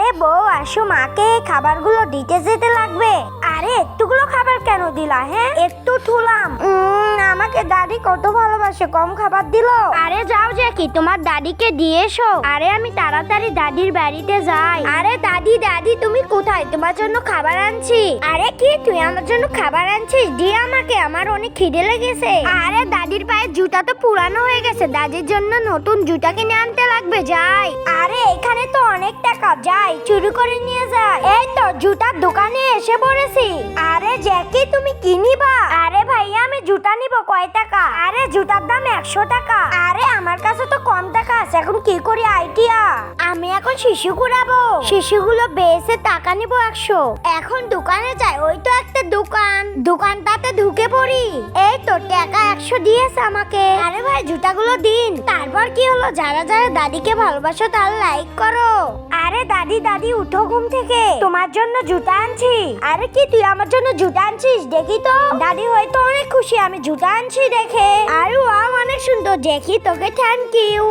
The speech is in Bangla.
আরে বউ আসো, মাকে খাবারগুলো দিতে যেতে লাগবে। আরে এতগুলো খাবার কেন দিলা? হ্যাঁ একটু থুলাম। আমাকে দাদি কত ভালোবাসে, কম খাবার দিল। আরে যাও জ্যাকি, তোমার দাদিকে দিয়ে এসো। আরে আমি তাড়াতাড়ি দাদির বাড়িতে যাই। আরে দাদি দাদি তুমি কোথায়? তোমার জন্য খাবার আনছি। আরে কি তুই আমার জন্য খাবার আনছিস? দিয়ে আমাকে, আমার অনেক খিদে লেগেছে। আরে দাদির পায়ের জুতা তো পুরানো হয়ে গেছে, দাদির জন্য নতুন জুতা কিনে আনতে লাগবে। যাই। আরে এখানে তো অনেক টাকা, যাই চুরি করে নিয়ে যাই। এই তো জুতার দোকানে এসে পড়েছি। আরে জ্যাকি তুমি কি নিবা? আরে ভাইয়া আমি জুতা নিব। কয় টাকা? আরে জুতার দাম 100 টাকা। আরে আমার কাছে তো কম টাকা আছে, এখন কি করি আইডিয়া? আমি এখন শিশু ঘুরাবো, শিশুগুলো বেসে টাকা নিব 100। এখন দোকানে যাই, ওই তো একটা দোকানটাতে ঢুকে পড়ি। এই তো টাকা 100 দিয়েছে আমাকে। আরে ভাই জুতাগুলো দিন। তারপর কি হলো? যারা যারা দাদিকে ভালোবাসো তারা লাইক করো। আরে দাদি দাদি উঠো ঘুম থেকে, তোমার জন্য জুতা আনছি। আরে কি তুই আমার জন্য জুতা আনছিস? দেখি তো। দাদি হয়তো অনেক খুশি আমি জুতা আনছি দেখে। আরে ওয়াও অনেক সুন্দর। দেখি তোকে, থ্যাংক ইউ।